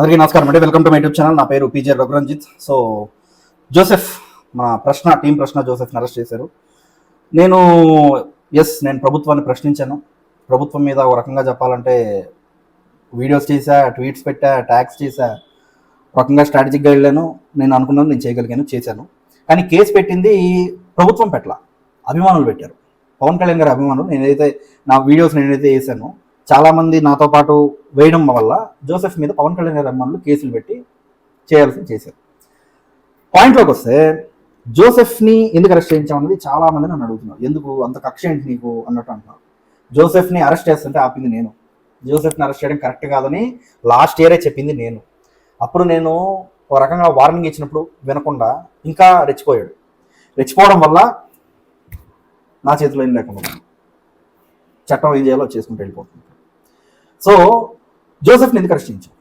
అందరికీ నమస్కారం అండి. Welcome to my YouTube channel. నా పేరు పీజే రఘురంజిత్. సో జోసెఫ్, మన టీం ప్రశ్న జోసెఫ్ని అరెస్ట్ చేశారు. నేను ప్రభుత్వాన్ని ప్రశ్నించాను. ప్రభుత్వం మీద ఒక రకంగా చెప్పాలంటే వీడియోస్ చేశా, ట్వీట్స్ పెట్టా, ట్యాగ్స్ చేశా, ఒక రకంగా స్ట్రాటజిక్గా వెళ్ళాను. నేను అనుకున్నాను, నేను చేయగలిగాను, చేశాను. కానీ కేసు పెట్టింది ప్రభుత్వం పెట్టల, అభిమానులు పెట్టారు. పవన్ కళ్యాణ్ గారి అభిమానులు. నా వీడియోస్ నేనైతే వేసాను, చాలామంది నాతో పాటు వేయడం వల్ల జోసెఫ్ మీద పవన్ కళ్యాణ్ గారి అభిమానులు కేసులు పెట్టి చేయాల్సింది చేశారు. పాయింట్లోకి వస్తే జోసెఫ్ని ఎందుకు అరెస్ట్ చేయించామన్నది చాలామంది నన్ను అడుగుతున్నారు. ఎందుకు అంత కక్ష ఏంటి నీకు అన్నట్టు అంటున్నారు. జోసెఫ్ని అరెస్ట్ చేస్తుంటే ఆపింది నేను. జోసెఫ్ని అరెస్ట్ చేయడం కరెక్ట్ కాదని లాస్ట్ ఇయరే చెప్పింది నేను. అప్పుడు నేను ఒక రకంగా వార్నింగ్ ఇచ్చినప్పుడు వినకుండా ఇంకా రెచ్చిపోయాడు. రెచ్చిపోవడం వల్ల నా చేతిలో ఏం లేకుండా చట్టం ఏం చేయాలో చేసుకుంటూ వెళ్ళిపోతుంది. సో జోసెఫ్ని ఎందుకు అరెస్ట్ చేయించాం?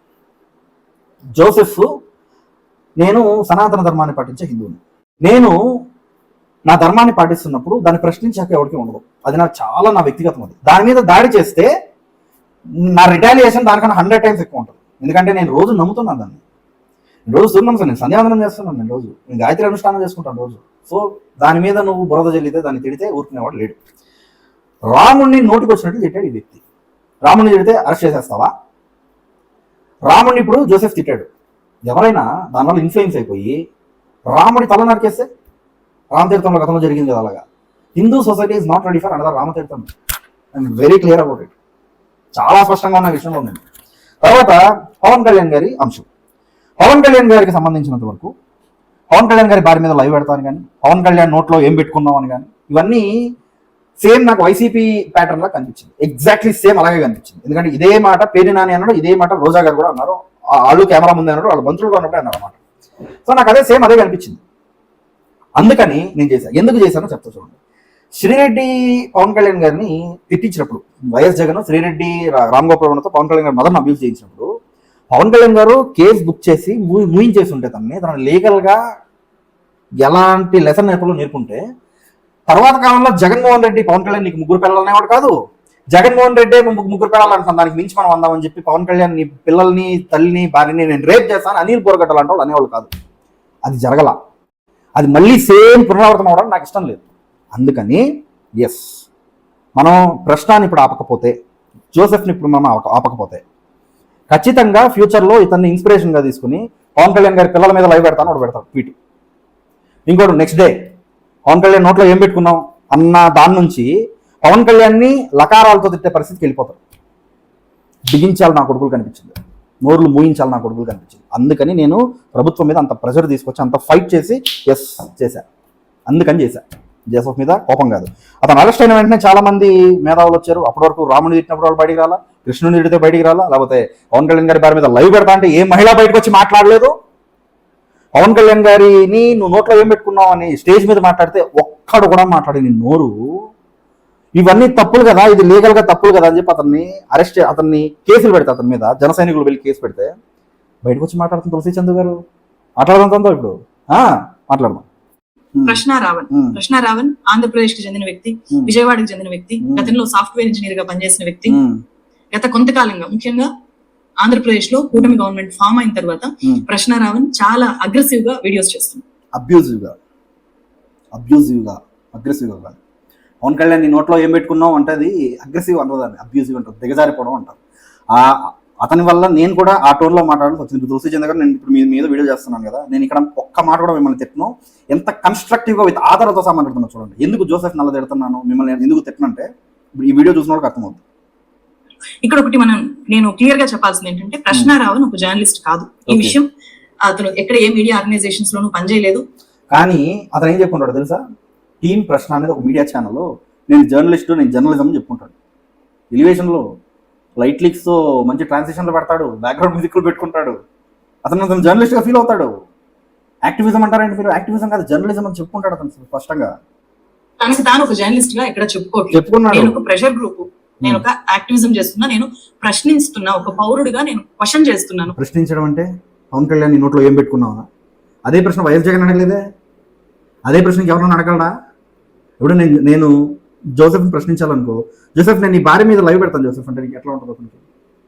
జోసెఫ్, నేను సనాతన ధర్మాన్ని పాటించే హిందువుని. నేను నా ధర్మాన్ని పాటిస్తున్నప్పుడు దాన్ని ప్రశ్నించాక ఎవరికి ఉండదు. అది నాకు చాలా నా వ్యక్తిగతం. అది దాని మీద దాడి చేస్తే నా రిటాలియేషన్ దానికన్నా 100 times ఎక్కువ ఉంటుంది. ఎందుకంటే నేను రోజు నమ్ముతున్నాను దాన్ని. రోజు సూర్యనమస్కారం, నేను సంధ్యావందనం చేస్తున్నాను, నేను గాయత్రి అనుష్ఠానం చేసుకుంటాను రోజు. సో దాని మీద నువ్వు బురద జల్లితే, దాన్ని తిడితే ఊరుకునేవాడు లేడు. రాముడిని నోటికి వచ్చినట్టు తిట్టాడు ఈ వ్యక్తి. రాముడిని తిడితే అరెస్ట్ చేసేస్తావా? రాముడిని ఇప్పుడు జోసెఫ్ తిట్టాడు. ఎవరైనా దానివల్ల ఇన్ఫ్లుయెన్స్ అయిపోయి రాముడి తల నరికేస్తే, రామతీర్థంలో గతంలో జరిగింది కదా అలాగా. Hindu society is not ready for another Ramatheertham. I'm very clear about it. చాలా స్పష్టంగా ఉన్న విషయంలో ఉంది. తర్వాత పవన్ కళ్యాణ్ గారి అంశం. పవన్ కళ్యాణ్ గారికి సంబంధించినంత వరకు పవన్ కళ్యాణ్ గారి భార్య మీద లైవ్ పెడతాను కానీ, పవన్ కళ్యాణ్ నోట్లో ఏం పెట్టుకున్నాం అని కానీ, ఇవన్నీ సేమ్ నాకు వైసీపీ ప్యాటర్న్ లా కనిపించింది. ఎగ్జాక్ట్లీ సేమ్ అలాగే కనిపించింది. ఎందుకంటే ఇదే మాట పేరు నాని అన్నాడు, ఇదే మాట రోజా గారు కూడా అన్నారు, వాళ్ళు కెమెరా ముందే అన్నారు, వాళ్ళ మంత్రులు అన్నప్పుడే అన్నారు అన్నమాట. సో నాకు అదే సేమ్ అదే కనిపించింది. అందుకని నేను చేశాను. ఎందుకు చేశానో చెప్తా చూడండి. శ్రీరెడ్డి పవన్ కళ్యాణ్ గారిని తిట్టించినప్పుడు, వైఎస్ జగన్ శ్రీరెడ్డి రామ్ గోపాల్తో పవన్ కళ్యాణ్ గారి మదర్ని అబ్యూస్ చేయించినప్పుడు, పవన్ కళ్యాణ్ గారు కేసు బుక్ చేసి మూయించేసి ఉంటే తన లీగల్గా ఎలాంటి లెసన్ నేర్పుకుంటే, తర్వాత కాలంలో జగన్మోహన్ రెడ్డి పవన్ కళ్యాణ్ నీకు 3 పిల్లలు అనేవాడు కాదు, జగన్మోహన్ రెడ్డి 3 పిల్లలు అంటాం, దానికి మించి మనం అందామని చెప్పి పవన్ కళ్యాణ్ నీ పిల్లల్ని, తల్లిని, భార్యని నేను రేప్ చేస్తాను అనిల్ బోరగడ్డలు అంటే వాళ్ళు అనేవాళ్ళు కాదు. అది జరగల. అది మళ్ళీ సేమ్ పునరావృతం అవడం నాకు ఇష్టం లేదు. అందుకని మనం ప్రశ్నని ఇప్పుడు ఆపకపోతే, జోసెఫ్ని ఇప్పుడు మనం ఆపకపోతే, ఖచ్చితంగా ఫ్యూచర్లో ఇతన్ని ఇన్స్పిరేషన్గా తీసుకుని పవన్ కళ్యాణ్ గారి పిల్లల మీద లైవ్ పెడతాను, ఒకటి పెడతాను ట్వీట్. ఇంకోటి నెక్స్ట్ డే పవన్ కళ్యాణ్ నోట్లో ఏం పెట్టుకున్నాం అన్న దాని నుంచి పవన్ కళ్యాణ్ని లకారాలతో తిట్టే పరిస్థితికి వెళ్ళిపోతారు. బిగించాలి నా కొడుకులు కనిపించింది, నోర్లు మూయించాలి నా కొడుకులు కనిపించింది. అందుకని నేను ప్రభుత్వం మీద అంత ప్రెషర్ తీసుకొచ్చి, అంత ఫైట్ చేసి చేశా. అందుకని చేశా. జోసెఫ్ మీద కోపం కాదు. అతను అరెస్ట్ అయిన వెంటనే చాలా మంది మేధావులు వచ్చారు. అప్పటి వరకు రాముని తిట్టినప్పుడు వాళ్ళు బయటికి రాలా, కృష్ణుని తిడితే బయటికి రాలా, లేకపోతే పవన్ కళ్యాణ్ గారి భార్య మీద లైవ్ పెడతా అంటే ఏ మహిళ బయటకు వచ్చి మాట్లాడలేదు. పవన్ కళ్యాణ్ గారిని నువ్వు నోట్లో ఏం పెట్టుకున్నావు అని స్టేజ్ మీద మాట్లాడితే ఒక్కడు కూడా మాట్లాడి నీ నోరు, ఇవన్నీ తప్పులు కదా, ఇది లీగల్గా తప్పులు కదా అని చెప్పి అతన్ని కేసులు పెడితే, అతని మీద జన సైనికులు వెళ్ళి కేసు పెడితే బయటకు వచ్చి మాట్లాడుతుంది తులసి చందు గారు. మాట్లాడదాం ఇప్పుడు మాట్లాడదాం. కృష్ణారావణ్ ఆంధ్రప్రదేశ్ కి చెందిన వ్యక్తి, విజయవాడకి చెందిన వ్యక్తి, గతంలో సాఫ్ట్వేర్ ఇంజనీర్ గా పనిచేసిన వ్యక్తి. గత కొంతకాలంగా, ముఖ్యంగా ఆంధ్రప్రదేశ్ లో కూటమి గవర్నమెంట్ ఫామ్ అయిన తర్వాత కృష్ణారావణ్ చాలా అగ్రెసివ్ గా వీడియోస్ చేస్తుంది. అగ్రెసివ్ గా పవన్ కళ్యాణ్ నీ నోట్లో ఏం పెట్టుకున్నావు అంటే అది అగ్రెసివ్ అంటారు, దాన్ని అబ్యూజివ్ అంటారు, దిగజారిపోవడం అంటారు. అతని వల్ల నేను కూడా ఆ టోన్లో మాట్లాడాల్సి వచ్చింది. తులసి చంద్ర గారు, నేను ఇప్పుడు మీ మీద వీడియో చేస్తున్నాను కదా, నేను ఇక్కడ ఒక్క మాట కూడా మిమ్మల్ని తిట్టను. ఎంత కన్స్ట్రక్టివ్గా విత్ ఆధారతో సహా మాట్లాడుతున్నాను చూడండి. ఎందుకు జోసెఫ్ నల్ల తిడుతున్నాను, మిమ్మల్ని ఎందుకు తిట్టనంటే ఈ వీడియో చూసిన వాళ్ళకి అర్థమవుతుంది. ఇక్కడ ఒకటి నేను క్లియర్ గా చెప్పాల్సింది ఏంటంటే, కృష్ణారావణ్ ఒక జర్నలిస్ట్ కాదు. ఈ విషయం అతను ఎక్కడ ఏ మీడియా ఆర్గనైజేషన్స్ లోనూ పనిచేయలేదు. కానీ అతను ఏం చెప్పుకుంటాడు తెలుసా? టీం ప్రశ్న అనేది ఒక మీడియా ఛానల్లో నేను జర్నలిస్టు, నేను జర్నలిజం అని చెప్పుకుంటాడు. ఎలివేషన్లో లైట్ లిక్స్ మంచి ట్రాన్సిషన్లు పెడతాడు, బ్యాక్గ్రౌండ్ మ్యూజిక్లు పెట్టుకుంటాడు. అతను జర్నలిస్ట్గా ఫీల్ అవుతాడు. యాక్టివిజం అంటారంటే మీరు యాక్టివిజం కాదు, జర్నలిజం అని చెప్పుకుంటాడు అతను స్పష్టంగా. తనకి తాను ఒక జర్నలిస్ట్ గా ఇక్కడ చెప్పుకున్నాడు. నేను ఒక ప్రెషర్ గ్రూప్, నేను ఒక యాక్టివిజం చేస్తున్నా, నేను ప్రశ్నిస్తున్నా, ఒక పౌరుడిగా నేను క్వశ్చన్ చేస్తున్నాను. ప్రశ్నించడం అంటే పవన్ కళ్యాణ్ నీ నోట్లో ఏం పెట్టుకున్నావా? అదే ప్రశ్న వైఎస్ జగన్ అడగలేదే. అదే ప్రశ్నకి ఎవరన్నా అడగలడా? ఇప్పుడు నేను జోసెఫ్ని ప్రశ్నించాలనుకో, జోసెఫ్ నేను నీ భార్య మీద లైవ్ పెడతాను జోసెఫ్ అంటే నీకు ఎట్లా ఉంటుంది? అతనికి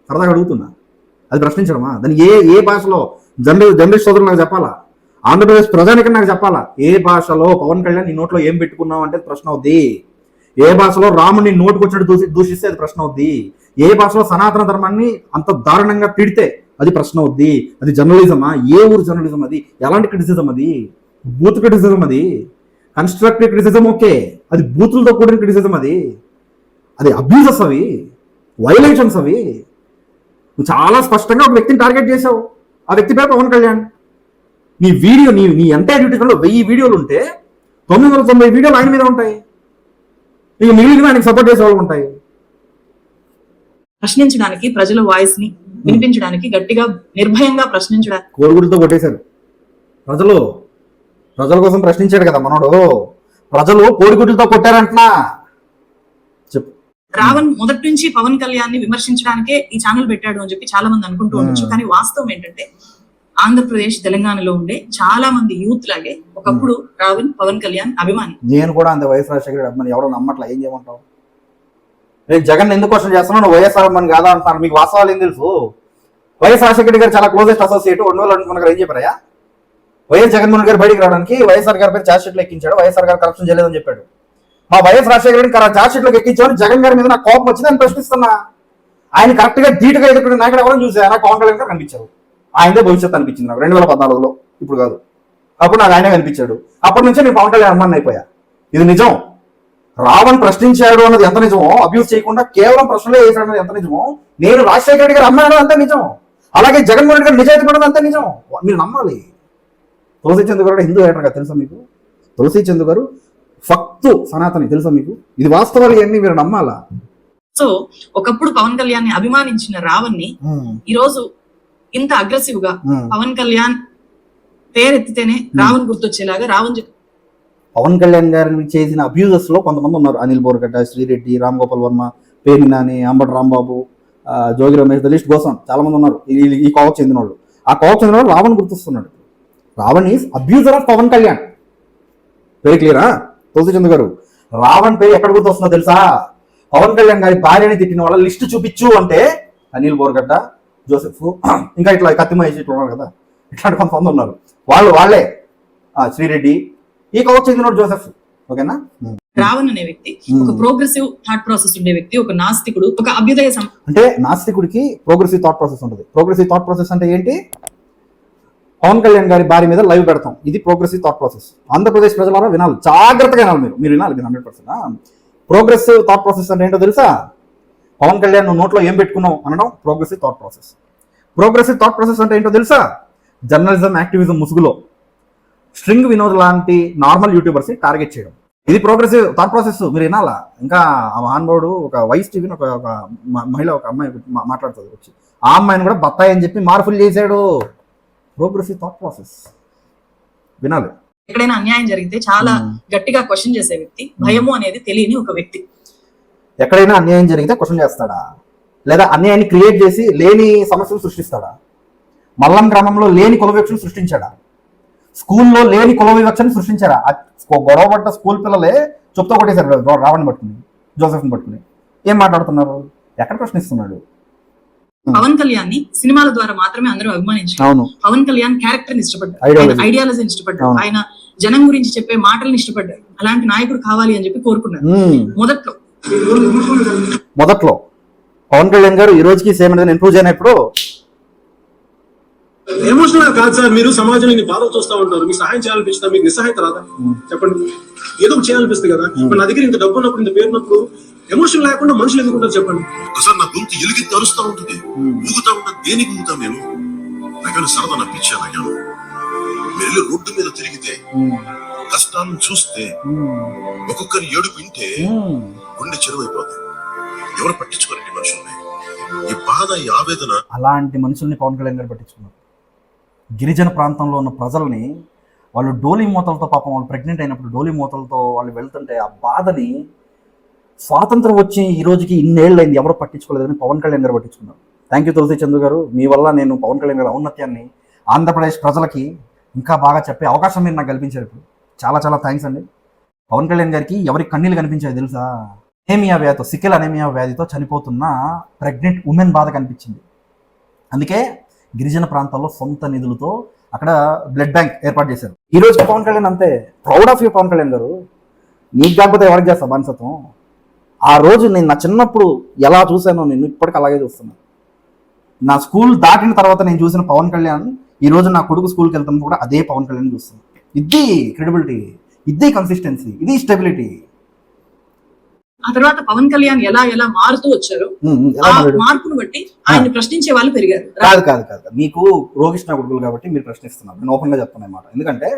సరదాగా అడుగుతున్నా. అది ప్రశ్నించడమా? దాన్ని ఏ భాషలో జర్నలిస్ట్ సోదరులు నాకు చెప్పాలా, ఆంధ్రప్రదేశ్ ప్రజానికి నాకు చెప్పాలా, ఏ భాషలో పవన్ కళ్యాణ్ నీ నోట్లో ఏం పెట్టుకున్నావు అంటే ప్రశ్న అవుద్ది, ఏ భాషలో రాముని నోటుకు వచ్చినట్టు దూషిస్తే అది ప్రశ్న అవుద్ది, ఏ భాషలో సనాతన ధర్మాన్ని అంత దారుణంగా తిడితే అది ప్రశ్న అవుద్ది. అది జర్నలిజమా? ఏ ఊరు జర్నలిజం అది? ఎలాంటి క్రిటిసిజం అది? బూత్ క్రిటిసిజం అది, కన్స్ట్రక్టివ్ క్రిటిసిజం ఓకే, అది బూతులతో కూడిన క్రిటిసిజం అది అబ్యూజెస్, అవి వైలేషన్స్, అవి నువ్వు చాలా స్పష్టంగా ఒక వ్యక్తిని టార్గెట్ చేసావు. ఆ వ్యక్తి పేరు పవన్ కళ్యాణ్. నీ వీడియో నీ ఎంటైర్ యూట్యూబ్లో 1000 వీడియోలు ఉంటే 990 వీడియోలు ఆయన మీద ఉంటాయి. ఇక మిగిలిన ఆయనకి సపోర్ట్ చేసే వాళ్ళు ఉంటాయి. ప్రశ్నించడానికి, ప్రజల వాయిస్ ని వినిపించడానికి, గట్టిగా నిర్భయంగా ప్రశ్నించడానికి కోరుగుడితో కొట్టేశారు. ప్రజల కోసం ప్రశ్నించాడు కదా మనోడు. ప్రజలు కోడిగుడ్లతో కొట్టారంటున్నా. చెప్పు. రావణ్ మొదటి నుంచి పవన్ కళ్యాణ్ ని విమర్శించడానికే ఈ ఛానల్ పెట్టాడు అని చెప్పి చాలా మంది అనుకుంటూ ఉండొచ్చు. కానీ వాస్తవం ఏంటంటే ఆంధ్రప్రదేశ్, తెలంగాణలో ఉండే చాలా మంది యూత్ లాగే ఒకప్పుడు రావణ్ పవన్ కళ్యాణ్ అభిమాని. నేను కూడా అంత వైఎస్ రాజశేఖర అభిమాని. ఎవరో నమ్మట్లా, ఏం చేయమంటావు? నేను జగన్ ఎందుకు క్వశ్చన్ చేస్తున్నాను, వైఎస్ఆర్ అభిమాని కాదా అంటున్నాను. మీకు వాస్తవాలు ఏం తెలుసు? వైఎస్ రాజశేఖర గారు చాలా క్లోజెస్ట్ అసోసియేట్. 2021 ఏం చెప్పారయ్యా? వైఎస్ జగన్మోహన్ గారు బయటికి రావడానికి వైఎస్ఆర్ గారి పేరు ఛార్జ్ షీట్ లో ఎక్కించాడు. వైఎస్ఆర్ గారు కరప్షన్ చేయలేదని చెప్పాడు. మా వైఎస్ రాజశేఖర గారిని ఛార్జ్ షీట్ లోకి ఎక్కించామని జగన్ గారి మీద నాకు కోపం వచ్చింది అని ప్రశ్నిస్తున్నా. ఆయన కరెక్ట్ గా ధీటుగా ఎదుర్కొనే నాయకుడు ఎవరైనా చూసా? నాకు పవన్ కళ్యాణ్ గారు కనిపించారు. ఆయనదే భవిష్యత్తు అనిపించింది నాకు 2014లో, ఇప్పుడు కాదు. అప్పుడు నాకు ఆయనే కనిపించాడు. అప్పటి నుంచే నేను పవన్ కళ్యాణ్ అమ్మాని అయిపోయా. ఇది నిజం. రావణ్ ప్రశ్నించాడు అన్నది ఎంత నిజమో, అబ్యూస్ చేయకుండా కేవలం ప్రశ్నలే వేసాడు అన్నది ఎంత నిజమో, నేను రాజశేఖర రెడ్డి గారు అమ్మాయి అంతే నిజం. అలాగే జగన్మోహన్ రెడ్డి గారు నిజాయితీ పడడం అంతే నిజం. మీరు నమ్మాలి. తులసి చందు గారు హిందూ హేటర్ గారు తెలుసా మీకు? తులసి చందు గారు ఫక్తు సనాతని తెలుసా మీకు? ఇది వాస్తవాలు ఇవన్నీ మీరు నమ్మాలా. సో ఒకప్పుడు పవన్ కళ్యాణ్ ని అభిమానించిన రావణ్ ని ఈ రోజు ఇంత అగ్రెసివ్ గా పవన్ కళ్యాణ్ పేరెత్తితేనే రావణ్ గుర్తొచ్చేలాగా పవన్ కళ్యాణ్ గారిని చేసిన అబ్యూజర్స్ లో కొంతమంది ఉన్నారు. అనిల్ బోర్గడ్డ, శ్రీరెడ్డి, రామ్ గోపాల్ వర్మ, పేర్ని నాని, అంబటి రాంబాబు, జోగి రమేష్, ద లిస్ట్ కోసం చాలా మంది ఉన్నారు. ఈ కోవకు చెందిన వాళ్ళు. ఆ కోవకు చెందిన వాళ్ళు రావణ్ గుర్తొస్తున్నాడు. Ravan is abuser of Pawan Kalyan. Very క్లియరా తులసి చంద్ర గారు? రావణ్ పేరు ఎక్కడ గుర్తొస్తుందో తెలుసా? పవన్ కళ్యాణ్ గారి భార్యని తిట్టిన వాళ్ళ లిస్టు చూపించు అంటే అనిల్ బోర్గడ్డ, జోసెఫ్, ఇంకా ఇట్లా కత్తిమ వేసి ఇట్లా ఉన్నారు కదా, ఇట్లాంటి కొంతమంది ఉన్నారు. వాళ్ళే శ్రీరెడ్డి, ఈ కోవకు చెందిన జోసెఫ్. ఓకేనా? రావణ్ అనే వ్యక్తి ఒక ప్రోగ్రెసివ్ థాట్ ప్రాసెస్ ఉండే వ్యక్తి, ఒక నాస్తికుడు, ఒక అభ్యుదయ అంటే నాస్తికుడికి ప్రోగ్రెసివ్ థాట్ ప్రాసెస్ ఉంటుంది. ప్రోగ్రెసివ్ థాట్ ప్రాసెస్ అంటే ఏంటి? పవన్ కళ్యాణ్ గారి భార్య మీద లైవ్ పెడతాం. ఇది ప్రోగ్రెసివ్ థాట్ ప్రాసెస్. ఆంధ్రప్రదేశ్ ప్రజలారా వినాలి, జాగ్రత్తగా వినాలి. మీరు వినాలి 100%. ప్రోగ్రెసివ్ థాట్ ప్రాసెస్ అంటే ఏంటో తెలుసా? పవన్ కళ్యాణ్ నువ్వు నోట్లో ఏం పెట్టుకున్నావు అనడం progressive thought process. Progressive thought process అంటే ఏంటో తెలుసా? జర్నలిజం, యాక్టివిజం ముసుగులో స్ట్రింగ్ వినోద్ లాంటి నార్మల్ యూట్యూబర్స్ ని టార్గెట్ చేయడం. ఇది ప్రోగ్రెసివ్ థాట్ ప్రాసెస్. మీరు వినాలా. ఇంకా ఆ మహానుభావుడు ఒక వైస్ టీవీని ఒక మహిళ, ఒక అమ్మాయి మాట్లాడుతుంది వచ్చి, ఆ అమ్మాయిని కూడా బత్తాయి అని చెప్పి మార్పులు చేశాడు. ప్రోగ్రెసివ్ థాట్ ప్రాసెస్ వినాలి. ఎక్కడైనా అన్యాయం జరిగితే చాలా గట్టిగా క్వశ్చన్ చేసే వ్యక్తి, భయము అనేది తెలియని ఒక వ్యక్తి. ఎక్కడైనా అన్యాయం జరిగితే క్వశ్చన్ చేస్తాడా? లేదా అన్యాయాన్ని క్రియేట్ చేసి లేని సమస్యలు సృష్టిస్తాడా? మల్లం గ్రామంలో లేని కుల వివక్షను సృష్టించాడా? స్కూల్లో లేని కుల వివక్షను సృష్టించాడా? గొడవ పడ్డ స్కూల్ పిల్లలే చెప్తూ కొట్టేశారు రావణ్ని పట్టుకుని, జోసెఫ్ని పట్టుకుని. ఏం మాట్లాడుతున్నారు? ఎక్కడ ప్రశ్నిస్తున్నాడు? పవన్ కళ్యాణ్ ని సినిమాల ద్వారా మాత్రమే అందరూ అభిమానించారు. పవన్ కళ్యాణ్ క్యారెక్టర్ ని ఇష్టపడ్డారు, ఆయన ఐడియాలజీని ఇష్టపడ్డారు, ఆయన జనం గురించి చెప్పే మాటలను ఇష్టపడ్డారు. అలాంటి నాయకుడు కావాలి అని చెప్పి కోరుకున్నారు. మొదట్లో పవన్ కళ్యాణ్ గారు ఈ రోజుకి సేమ్ అనేది ఇంప్రూవ్ అయినప్పుడు ఎమోషనల్ కాదు సార్. మీరు సమాజంలో ఇన్ని బాధలు చూస్తూ ఉంటారు, మీకు సహాయం చేయాలనిపిస్తా, మీకు నిస్సహాయత రాదా? చెప్పండి. ఏదో ఒకటి చేయాలనిపిస్తుంది కదా. నా దగ్గర ఇంత డబ్బు ఉన్నప్పుడు, ఇంత పేరున్నప్పుడు ఎమోషన్ లేకుండా మనుషులు ఎందుకుంటారు చెప్పండి? ఒకసారి నా గొంతు ఎలిగి తరుస్తూ ఉంటుంది, ఊగుతా ఉంటా. దేనికి ఊగుతా మేము? నాకైనా సరదా నప్పించాను. మీరు రోడ్డు మీద తిరిగితే, కష్టాలను చూస్తే, ఒక్కొక్కరి ఏడుపు వింటే గుండె చెరువైపోతుంది. ఎవరు పట్టించుకోరండి మనుషుల్ని. ఈ బాధ, ఈ ఆవేదన. అలాంటి మనుషుల్ని పవన్ కళ్యాణ్ గారు పట్టించుకున్నారు. గిరిజన ప్రాంతంలో ఉన్న ప్రజల్ని వాళ్ళు డోలీ మూతలతో, పాపం వాళ్ళు ప్రెగ్నెంట్ అయినప్పుడు డోలీ మూతలతో వాళ్ళు వెళ్తుంటే ఆ బాధని, స్వాతంత్రం వచ్చి ఈ రోజుకి ఇన్నేళ్ళు అయింది, ఎవరు పట్టించుకోలేదని పవన్ కళ్యాణ్ గారు పట్టించుకున్నారు. థ్యాంక్ యూ తులసి చందు గారు. మీ వల్ల నేను పవన్ కళ్యాణ్ గారి ఔన్నత్యాన్ని ఆంధ్రప్రదేశ్ ప్రజలకి ఇంకా బాగా చెప్పే అవకాశం మీరు నాకు కల్పించారు. ఇప్పుడు చాలా చాలా థ్యాంక్స్ అండి. పవన్ కళ్యాణ్ గారికి ఎవరికి కన్నీళ్ళు కనిపించాయి తెలుసా? అనేమియా వ్యాధితో, సికెల్ అనేమియా వ్యాధితో చనిపోతున్న ప్రెగ్నెంట్ ఉమెన్ బాధ కనిపించింది. అందుకే గిరిజన ప్రాంతాల్లో సొంత నిధులతో అక్కడ బ్లడ్ బ్యాంక్ ఏర్పాటు చేశారు. ఈ రోజు పవన్ కళ్యాణ్ అంతే proud of you Pawan Kalyan గారు. నీకు కాకపోతే ఎవరికి చేస్తా బానిసత్వం? ఆ రోజు నేను నా చిన్నప్పుడు ఎలా చూశానో నేను ఇప్పటికీ అలాగే చూస్తున్నాను. నా స్కూల్ దాటిన తర్వాత నేను చూసిన పవన్ కళ్యాణ్ ఈ రోజు నా కొడుకు స్కూల్కి వెళ్తున్నప్పుడు కూడా అదే పవన్ కళ్యాణ్ చూస్తున్నాను. ఇది క్రెడిబిలిటీ, ఇది కన్సిస్టెన్సీ, ఇది స్టెబిలిటీ. ఆ తర్వాత పవన్ కళ్యాణ్ ఎలా ఎలా మారుతూ వచ్చారు, ఆ మార్పును బట్టి ఆయన ప్రశ్నించే వాళ్ళు పెరిగారు. కాదు మీకు రోగిష్ణ కొడుకులు కాబట్టి మీరు ప్రశ్నిస్తున్నారు. నేను ఓపెన్ గా చెప్తాను అన్నమాట. ఎందుకంటే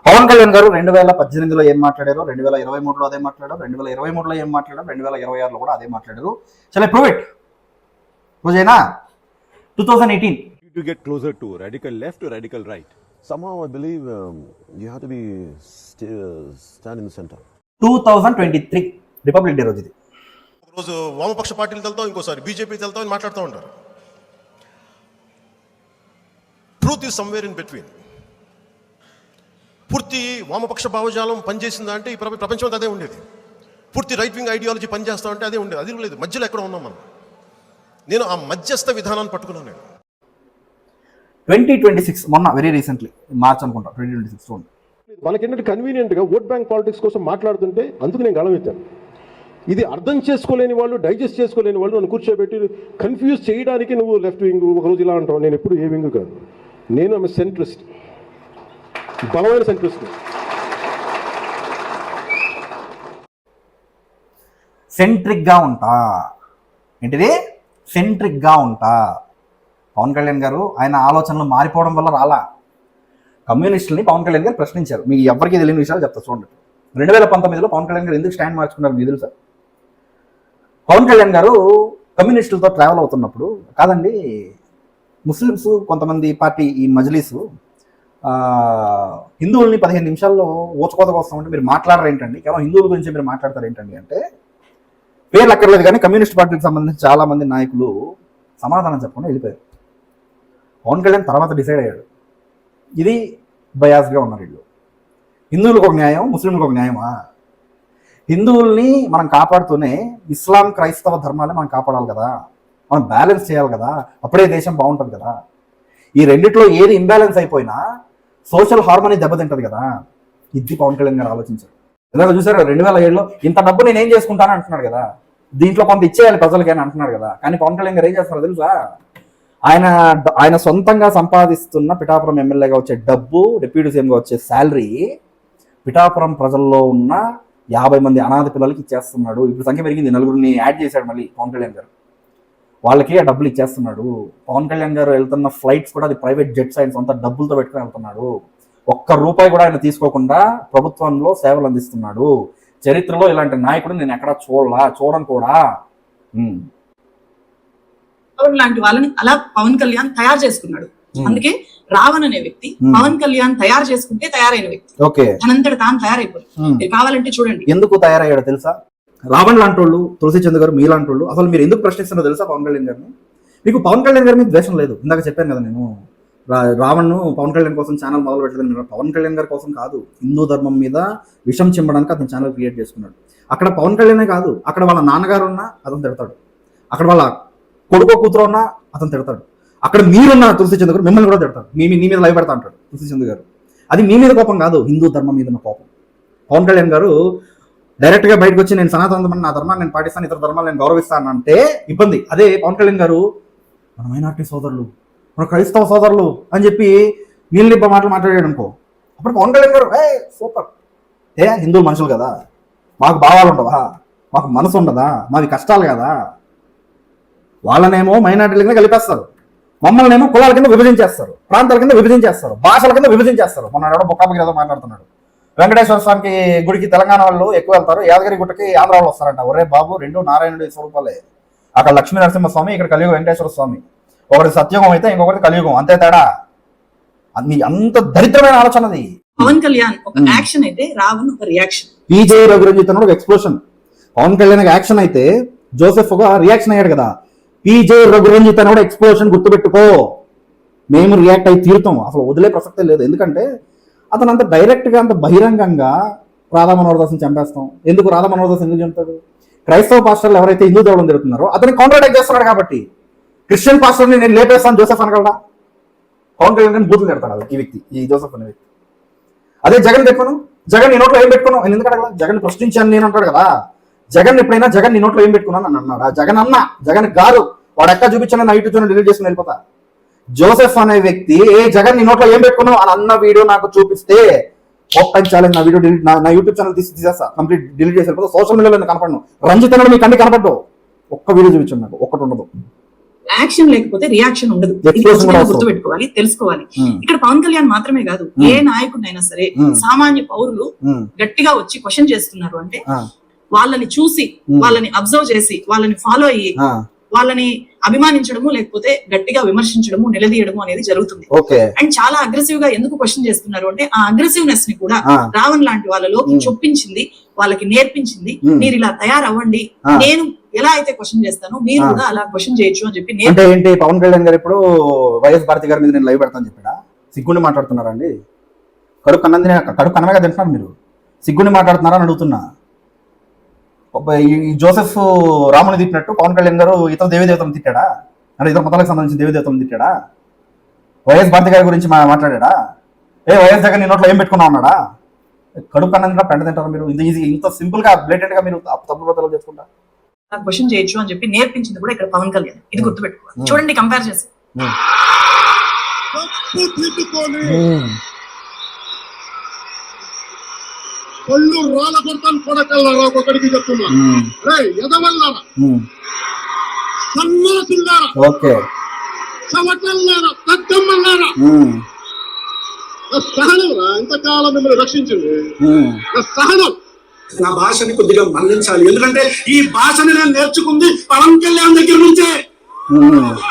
పవన్ కళ్యాణ్ గారు 2018లో ఏం మాట్లాడారో 2023లో అదే మాట్లాడారు, 2023లో ఏం మాట్లాడారు, 2026లో కూడా అదే మాట్లాడారు. చాలా ప్రూవ్ ఇట్. రోజైనా 2018 to get closer to radical left or radical right? Somehow I believe you have to be stand in the center. 2023 republic day రోజు ఇది. ఒకరోజు వామపక్ష పార్టీలు వెళ్తాం, ఇంకోసారి బీజేపీ వెళ్తాం అని మాట్లాడుతూ ఉంటారు. Truth is somewhere in between. పూర్తి వామపక్ష భావజాలం పనిచేసిందా అంటే ఈ ప్రపంచం అంతా అదే ఉండేది. పూర్తి రైట్ వింగ్ ఐడియాలజీ పనిచేస్తా అంటే అదే ఉండేది. అది లేదు, మధ్యలో ఎక్కడ ఉన్నాం మనం. నేను ఆ మధ్యస్థ విధానాన్ని పట్టుకున్నాను. నేను 2026 మొన్న వెరీ రీసెంట్లీ మార్చ్ అనుకుంటా 2026 మనకేంటంటే కన్వీనియంట్గా ఓట్ బ్యాంక్ పాలిటిక్స్ కోసం మాట్లాడుతుంటే అందుకు నేను గళమెత్తాను. ఇది అర్థం చేసుకోలేని వాళ్ళు, డైజెస్ట్ చేసుకోలేని వాళ్ళు నన్ను కూర్చోబెట్టి కన్ఫ్యూజ్ చేయడానికి నువ్వు లెఫ్ట్ వింగ్ ఒకరోజు ఇలా అంటావు. నేను ఎప్పుడు ఏ వింగ్ కాదు, నేను ఆమె సెంట్రిస్ట్, బలమైన సెంట్రిస్ట్. సెంట్రిక్గా ఉంటా. ఏంటిది? సెంట్రిక్గా ఉంటా. పవన్ కళ్యాణ్ గారు ఆయన ఆలోచనలు మారిపోవడం వల్ల రాలా. కమ్యూనిస్టులని పవన్ కళ్యాణ్ గారు ప్రశ్నించారు. మీకు ఎవరికి తెలియని విషయాలు చెప్తా చూడండి. 2019లో పవన్ కళ్యాణ్ గారు ఎందుకు స్టాండ్ మార్చుకున్నారు మీకు తెలుసా? పవన్ కళ్యాణ్ గారు కమ్యూనిస్టులతో ట్రావెల్ అవుతున్నప్పుడు, కాదండి ముస్లిమ్స్ కొంతమంది పార్టీ ఈ మజ్లీసు హిందువుల్ని 15 నిమిషాల్లో ఊచకోతకు వస్తామంటే మీరు మాట్లాడరు ఏంటండి, కేవలం హిందువుల గురించి మీరు మాట్లాడతారు ఏంటండి అంటే పేర్లు అక్కర్లేదు. కానీ కమ్యూనిస్ట్ పార్టీకి సంబంధించి చాలా మంది నాయకులు సమాధానం చెప్పకుండా వెళ్ళిపోయారు. పవన్ కళ్యాణ్ తర్వాత డిసైడ్ అయ్యాడు, ఇది బయాస్గా ఉన్నారు వీళ్ళు. హిందువులకు ఒక న్యాయం, ముస్లింలకు ఒక న్యాయమా? హిందువుల్ని మనం కాపాడుతూనే ఇస్లాం క్రైస్తవ ధర్మాలే మనం కాపాడాలి కదా, మనం బ్యాలెన్స్ చేయాలి కదా, అప్పుడే దేశం బాగుంటుంది కదా. ఈ రెండిట్లో ఏది ఇంబ్యాలెన్స్ అయిపోయినా సోషల్ హార్మోనీ దెబ్బతింటది కదా. ఇది పవన్ కళ్యాణ్ గారు ఆలోచించారు. ఎందుకంటే చూసారు 2007లో ఇంత డబ్బు నేను ఏం చేసుకుంటాను అంటున్నాడు కదా, దీంట్లో కొంత ఇచ్చేయాలి ప్రజలకి అని అంటున్నాడు కదా. కానీ పవన్ కళ్యాణ్ గారు ఏం చేస్తున్నారు తెలుసా? ఆయన సొంతంగా సంపాదిస్తున్న పిఠాపురం ఎమ్మెల్యేగా వచ్చే డబ్బు, డిప్యూటీ సీఎంగా వచ్చే శాలరీ పిఠాపురం ప్రజల్లో ఉన్న 50 మంది అనాథ పిల్లలకి ఇచ్చేస్తున్నాడు. ఇప్పుడు సంఖ్య పెరిగింది, 4గురిని యాడ్ చేశాడు మళ్ళీ పవన్ కళ్యాణ్ గారు. వాళ్ళకి ఆ డబ్బులు ఇచ్చేస్తున్నాడు. పవన్ కళ్యాణ్ గారు వెళ్తున్న ఫ్లైట్స్ కూడా అది ప్రైవేట్ జెట్స్, ఆయన సొంత డబ్బులతో పెట్టుకుని వెళ్తున్నాడు. ఒక్క రూపాయి కూడా ఆయన తీసుకోకుండా ప్రభుత్వంలో సేవలు అందిస్తున్నాడు. చరిత్రలో ఇలాంటి నాయకుడు నేను ఎక్కడా చూడను కూడా. లాంటి వాళ్ళని అలా పవన్ కళ్యాణ్ తయారు చేసుకున్నాడు. అందుకే రావణ్ అనే వ్యక్తి పవన్ కళ్యాణ్ తయారు చేసుకుంటే తయారైన వ్యక్తి. ఓకే, తనంతట తాను తయారైపోయింది. కావాలంటే చూడండి ఎందుకు తయారయ్యాడో తెలుసా? రావణ్ లాంటి వాళ్ళు, తులసి చంద్ర గారు, మీ లాంటి వాళ్ళు అసలు మీరు ఎందుకు ప్రశ్నిస్తున్నారో తెలుసా పవన్ కళ్యాణ్ గారిని? మీకు పవన్ కళ్యాణ్ గారి మీద ద్వేషం లేదు. ఇందాక చెప్పాను కదా నేను, రావణ్ పవన్ కళ్యాణ్ కోసం ఛానల్ మొదలు పెట్టలేదు. పవన్ కళ్యాణ్ గారి కోసం కాదు, హిందూ ధర్మం మీద విషం చిమ్మడానికి అతను ఛానల్ క్రియేట్ చేసుకున్నాడు. అక్కడ పవన్ కళ్యాణే కాదు, అక్కడ వాళ్ళ నాన్నగారు ఉన్నా అతను తిడతాడు, అక్కడ వాళ్ళ కొడుకో కూతురు ఉన్నా అతను తిడతాడు, అక్కడ మీరున్న తులసి చంద్ర గారు మిమ్మల్ని కూడా తిడతాడు. నీ మీద లైవ్ పెడతా అంటాడు తులసి చంద్ర గారు. అది మీ మీద కోపం కాదు, హిందూ ధర్మం మీద ఉన్న కోపం. పవన్ కళ్యాణ్ గారు డైరెక్ట్గా బయటకు వచ్చి నేను సనాతన ధర్మం, నా ధర్మాన్ని నేను పాటిస్తాను, ఇతర ధర్మాలు నేను గౌరవిస్తాను అంటే ఇబ్బంది. అదే పవన్ కళ్యాణ్ గారు మన మైనార్టీ సోదరులు, మన క్రైస్తవ సోదరులు అని చెప్పి నీళ్ళు మాటలు మాట్లాడాడు అనుకో, అప్పుడు పవన్ కళ్యాణ్ గారు సూపర్, హిందువులు మనుషులు కదా, మాకు భావాలు ఉండవా, మాకు మనసు ఉండదా, మావి కష్టాలు కదా. వాళ్ళనేమో మైనార్టీల కింద కలిపేస్తారు, మమ్మల్ని ఏమో కులాల కింద విభజించేస్తారు, ప్రాంతాల కింద విభజించేస్తారు, భాషల కింద విభజించేస్తారు. మొన్న ఎవడో బొక్కాబకి ఏదో మాట్లాడుతున్నాడు. వెంకటేశ్వర స్వామికి గుడికి తెలంగాణ వాళ్ళు ఎక్కువ వెళ్తారు, యాదగిరి గుట్టకి ఆంధ్ర వాళ్ళు వస్తారంట. ఒరే బాబు, రెండు నారాయణుడి స్వరూపాలే. అక్కడ లక్ష్మీ నరసింహస్వామి, ఇక్కడ కలియుగం వెంకటేశ్వర స్వామి. ఒకటి సత్యుగం అయితే ఇంకొకటి కలియుగం, అంతే తేడా. అది అంత దరిద్రమైన ఆలోచన అది. పవన్ కళ్యాణ్ ఒక యాక్షన్ అయితే రావణ్ ఒక రియాక్షన్. పీజే రఘురంజిత్ ఒక ఎక్స్ప్లోషన్. పవన్ కళ్యాణ్ యాక్షన్ అయితే జోసెఫ్ ఒక రియాక్షన్ అయ్యాడు కదా. పీజే రఘురంజిత్ అని కూడా ఎక్స్ప్లోషన్, గుర్తుపెట్టుకో. మేము రియాక్ట్ అయి తీరుతాం, అసలు వదిలే ప్రసక్తే లేదు. ఎందుకంటే అతను అంత డైరెక్ట్గా, అంత బహిరంగంగా రాధా మనోహర్ దాస్ని చంపేస్తాం. ఎందుకు రాధా మనోహర్ దాస్ ఎందుకు చంపుతాడు? క్రైస్తవ పాస్టర్లు ఎవరైతే హిందూ దేవుడు తిరుగుతున్నారో అతన్ని కాంట్రాటాక్ట్ చేస్తున్నాడు కాబట్టి. క్రిస్టియన్ పాస్టర్ని నేను లేపేస్తాను జోసెఫ్ అనగలడా? పవన్ కళ్యాణ్ గారిని బూతులు తిడతాడు ఈ వ్యక్తి, ఈ జోసెఫ్ అనే వ్యక్తి. అదే జగన్ పెట్టుకోను, జగన్ నీ నోట్లో ఏం పెట్టుకున్నావు? నేను ఎందుకు అడగల? జగన్ ప్రశ్నించాను నేను అంటాడు కదా. జగన్ ఎప్పుడైనా జగన్ నీ నోట్లో ఏం పెట్టుకున్నాను అని అన్నాడా? జగన్ అన్న, జగన్ గారు వాడు ఎక్క చూపించాను నా యూట్యూబ్ ఛానల్ డిలీట్ చేసుకుని వెళ్ళిపోతా. జోసెఫ్ అనే వ్యక్తి జగన్ నీ నోట్లో ఏం పెట్టుకున్నావు అని అన్న వీడియో నాకు చూపిస్తే ఓపెన్ ఛాలెంజ్, నా వీడియో డిలీట్, నా యూట్యూబ్ ఛానల్ తీసేస్తా, కంప్లీట్ డిలీట్ చేసి వెళ్ళిపోతా. సోషల్ మీడియాలో నేను కనపడను. రంజిత్ అన్నాడు మీ కంటి కనపడ్డు, ఒక్క వీడియో చూపించండి నాకు, ఒక్కటి ఉండదు. యాక్షన్ లేకపోతే రియాక్షన్ ఉండదు. గుర్తుపెట్టుకోవాలి, తెలుసుకోవాలి. ఇక్కడ పవన్ కళ్యాణ్ మాత్రమే కాదు, ఏ నాయకుడినైనా సరే సామాన్య పౌరులు గట్టిగా వచ్చి క్వశ్చన్ చేస్తున్నారు అంటే వాళ్ళని చూసి, వాళ్ళని అబ్జర్వ్ చేసి, వాళ్ళని ఫాలో అయ్యి, వాళ్ళని అభిమానించడము లేకపోతే గట్టిగా విమర్శించడము, నిలదీయడము అనేది జరుగుతుంది. అండ్ చాలా అగ్రెసివ్ గా ఎందుకు క్వశ్చన్ చేస్తున్నారు అంటే ఆ అగ్రెసివ్నెస్ ని కూడా రావణ్ లాంటి వాళ్ళలో చొప్పించింది, వాళ్ళకి నేర్పించింది. మీరు ఇలా తయారవ్వండి, నేను ఎలా అయితే క్వశ్చన్ చేస్తానో మీరు కూడా అలా క్వశ్చన్ చేయొచ్చు అని చెప్పి. అంటే ఏంటి, పవన్ కళ్యాణ్ గారు ఇప్పుడు వైఎస్ భారతి గారి మీద నేను లైవ్ పెడతాను చెప్పాడా? సిగ్గుండి మాట్లాడుతున్నారండి? కడుపు కన్నమే కదా తింటున్నారు మీరు, సిగ్గుండి మాట్లాడుతున్నారా అని అడుగుతున్నా. ఈ జోసెఫ్ రాముని తిట్టినట్టు పవన్ కళ్యాణ్ గారు ఇతర దేవతలను తిట్టాడా? అంటే ఇతర మతాలకు సంబంధించిన దేవతలను తిట్టాడా? వైఎస్ భారతి గారి గురించి మాట్లాడా? వైఎస్ జగన్ నీ నోట్లో ఏం పెట్టుకున్నా ఉన్నాడా? కడుపు కన్నంగా పెంట తింటారు మీరు? ఇంత సింపుల్ గా బ్లేటెంట్ గా మీరు తప్పు ప్రచారాలు చేసుకుంటా క్వశ్చన్ చేయొచ్చు అని చెప్పి నేర్పించింది కూడా ఇక్కడ పవన్ కళ్యాణ్. ఇది గుర్తుపెట్టుకోవాలి. చూడండి, కంపేర్ చేసి పళ్ళు రాళ్ళ కొడతాను కొడకల్లారా, ఒకడికి చెప్తున్నా, ఎదవల్లారా, సన్నాసులారా, చవటల్లారా, తగ్గమ్మల్లారా, సహనం రా, ఇంతకాలం మిమ్మల్ని రక్షించింది సహనం. నా భాషని కొద్దిగా మన్నించాలి, ఎందుకంటే ఈ భాషని నేను నేర్చుకుంది పవన్ కళ్యాణ్ దగ్గర నుంచే.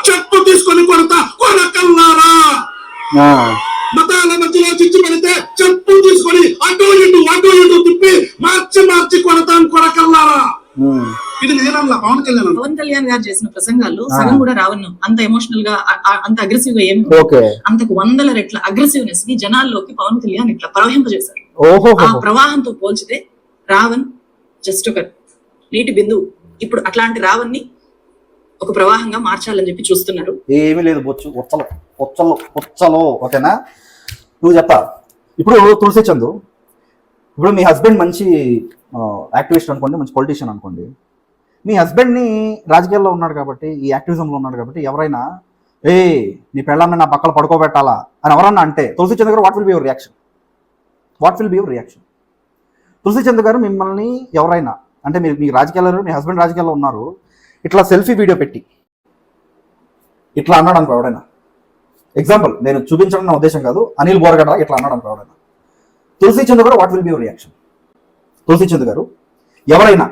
చెప్పు తీసుకొని కొడతా కొడకల్లారా, మతాల మధ్యలో చిచ్చు పెడితే చెప్పు తీసుకొని అటు ఇటు తిప్పి మార్చి కొడతాను కొడకల్లారా. ఇది నేనల్లా పవన్ కళ్యాణ్. పవన్ కళ్యాణ్ గారు చేసిన ప్రసంగాల్లో సగం కూడా రావణ్ అంత ఎమోషనల్ గా, అంత అగ్రెసివ్ గా ఏమి, అంతకు 100 రెట్ల అగ్రెసివ్నెస్ ని జనాల్లోకి పవన్ కళ్యాణ్ ఇట్లా ప్రవహింపజేశారు. ఆ ప్రవాహంతో పోల్చితే రావణ్ జస్ట్ ఒక నీటి బిందువు. ఇప్పుడు అట్లాంటి రావణ్ ని ఒక ప్రవాహంగా మార్చాలని చెప్పి చూస్తున్నారు. ఏమీ లేదు, పొచ్చలో ఓకేనా? నువ్వు చెప్పా. ఇప్పుడు తులసి చందు, ఇప్పుడు మీ హస్బెండ్ మంచి యాక్టివిస్ట్ అనుకోండి, మంచి పొలిటీషియన్ అనుకోండి. మీ హస్బెండ్ని రాజకీయాల్లో ఉన్నాడు కాబట్టి, ఈ యాక్టివిజంలో ఉన్నాడు కాబట్టి ఎవరైనా నీ పెళ్ళాన్ని నా పక్కన పడుకోబెట్టాలా అని ఎవరన్నా అంటే తులసి చంద్ గారు what will be your reaction? Tulasi Chand గారు మిమ్మల్ని ఎవరైనా అంటే మీ రాజకీయాల్లో, మీ హస్బెండ్ రాజకీయాల్లో ఉన్నారు, ఇట్లా సెల్ఫీ వీడియో పెట్టి ఇట్లా అన్నాడు అనుకో ఎవడైనా, ఎగ్జాంపుల్ నేను చూపించడం నా ఉద్దేశం కాదు, అనిల్ బోరగడ్డ ఇట్లా అన్నాడు అనుకో ఎవడైనా, తులసి చంద్ గారు what will be your reaction? Tulasi Chand గారు ఎవరైనా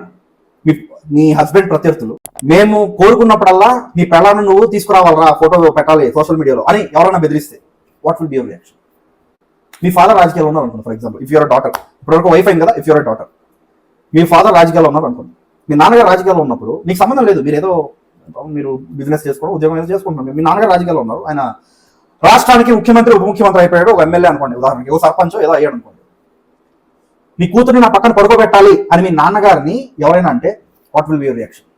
మీ హస్బెండ్ ప్రత్యర్థులు మేము కోరుకున్నప్పుడల్లా మీ పెళ్ళాన్ని నువ్వు తీసుకురావాలరా, ఫోటో పెట్టాలి సోషల్ మీడియాలో అని ఎవరైనా బెదిరిస్తే what will be your reaction? Me father రాజకీయాల్లో ఉన్నారు అనుకోండి, for example if your daughter, ఇప్పటివరకు వైఫ్ అయింది కదా, if your daughter, me father రాజకీయాల్లో ఉన్నారు అనుకోండి, మీ నాన్నగారు రాజకీయాల్లో ఉన్నప్పుడు నీకు సంబంధం లేదు, మీరు బిజినెస్ చేసుకోవడం, ఉద్యోగం ఏదో చేసుకుంటున్నారు, మీ నాన్నగారు రాజకీయాల్లో ఉన్నారు, ఆయన రాష్ట్రానికి ముఖ్యమంత్రి, ఉప ముఖ్యమంత్రి అయిపోయాడు, ఒక ఎమ్మెల్యే అనుకోండి, ఉదాహరణకి ఒక సర్పంచ్ ఏదో అయ్యాడు అనుకోండి, మీ కూతుర్ని నా పక్కన పడుకోబెట్టాలి అని మీ నాన్నగారిని ఎవరైనా అంటే what will be your reaction?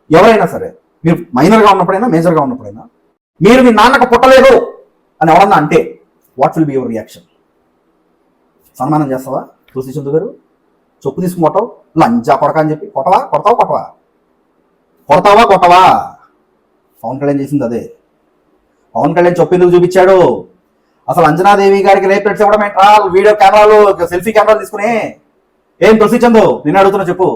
ఎవరైనా సరే, మీరు మైనర్గా ఉన్నప్పుడైనా మేజర్గా ఉన్నప్పుడైనా, మీరు మీ నాన్నకు పుట్టలేదు అని ఎవరన్నా అంటే what will be your reaction? సన్మానం చేస్తావా తులసి చంద్ గారు? చొప్పు తీసుకుని కొట్టవు, లంజా కొడక అని చెప్పి కొడతావా? పవన్ కళ్యాణ్ చేసింది అదే. పవన్ కళ్యాణ్ చొప్పు ఎందుకు చూపించాడు? అసలు అంజనాదేవి గారికి రేపు ఇవ్వడం ఏంట్రా? వీడియో కెమెరాలు, సెల్ఫీ కెమెరాలు తీసుకుని ఏం తులసి చందు నేను అడుగుతున్నా చెప్పు.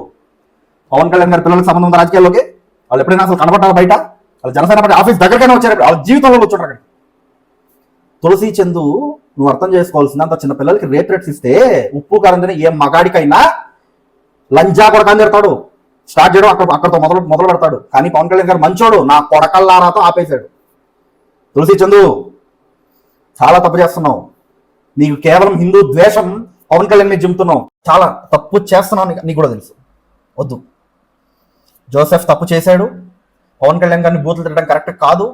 పవన్ కళ్యాణ్ గారి పిల్లలకు సంబంధం ఉంది రాజకీయాల్లోకి? వాళ్ళు ఎప్పుడైనా అసలు కనపడ్డారు బయట? వాళ్ళు జనసేన పార్టీ ఆఫీస్ దగ్గరకైనా వచ్చారు, వాళ్ళ జీవితంలో వచ్చారు అక్కడ. తులసి చందు నువ్వు అర్థం చేసుకోవాల్సింది, అంత చిన్న పిల్లలకి రేప్ రేట్స్ ఇస్తే ఉప్పు కారం తిని ఏ మగాడికైనా లంజా కొడకని తిడతాడు, స్టార్ట్ చేయడం అక్కడతో మొదలు పెడతాడు. కానీ పవన్ కళ్యాణ్ గారు మంచోడు, నా కొడకల్లారాతో ఆపేశాడు. తులసి చందు చాలా తప్పు చేస్తున్నావు, నీకు కేవలం హిందూ ద్వేషం పవన్ కళ్యాణ్ మీద జిమ్ముతున్నావు, చాలా తప్పు చేస్తున్నావు, నీకు కూడా తెలుసు. వద్దు, జోసెఫ్ తప్పు చేశాడు, పవన్ కళ్యాణ్ గారిని బూతులు తిట్టడం కరెక్ట్ కాదు.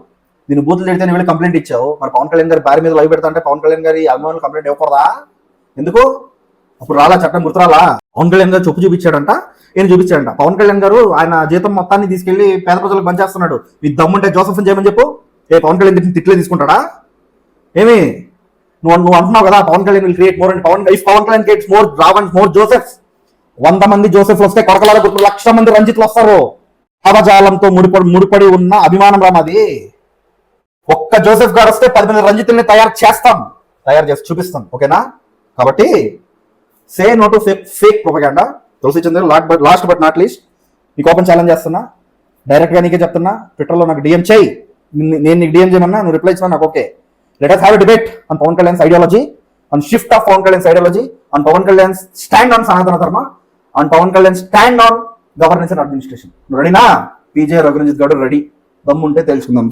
నేను బూతులు తిడితే నువ్వు వెళ్ళి కంప్లైంట్ ఇచ్చావు, మరి పవన్ కళ్యాణ్ గారి భార్య మీద లైవ్ పెడతా అంటే పవన్ కళ్యాణ్ గారి అభిమానులు కంప్లైంట్ ఇవ్వకూడదా? ఎందుకు? అప్పుడు రాలా చట్టం గుర్తురాలా? పవన్ కళ్యాణ్ గారు చెప్పు చూపించాడంట, ఈయన చూపించాడంట. పవన్ కళ్యాణ్ గారు ఆయన జీతం మొత్తాన్ని తీసుకెళ్లి పేద ప్రజలకు పనిచేస్తున్నాడు. మీ దమ్ముంటే జోసెఫ్ చేయమని చెప్పు. పవన్ కళ్యాణ్ తిట్లే తీసుకుంటాడా? ఏమి నువ్వు అంటున్నావు కదా Pawan Kalyan will create more and Pawan Kalyan creates more Ravan more Joseph. 100 మంది జోసెఫ్ వస్తే కొరకలాల 1,00,000 మంది రంజిత్లు వస్తారు. భావజాలంతో ముడిపడి ఉన్న అభిమానం రామది. ఒక్క జోసెఫ్ గారు వస్తే 10 మంది రంజితుల్ని తయారు చేసి చూపిస్తాం. ఓకేనా? కాబట్టి say no to fake propaganda. Tulasi Chandra last but not least నీకు ఓపెన్ ఛాలెంజ్ చేస్తున్నా, డైరెక్ట్ గా నీకే చెప్తున్నా. ట్విట్టర్లో నాకు డిఎం చేయి, నేను నీకు డిఎం చేయమన్నా నువ్వు రిప్లై ఇచ్చినా నాకు okay. Let us have a debate on Pawan Kalyan's ideology, on shift of Pawan Kalyan's ideology, on Pawan Kalyan's stand on Sanatana Dharma, on Pawan Kalyan's stand on governance and administration. నువ్వు రెడీనా? PJ రఘురంజిత్ గారు ready. దమ్ముంటే తెలుసుకుందాం.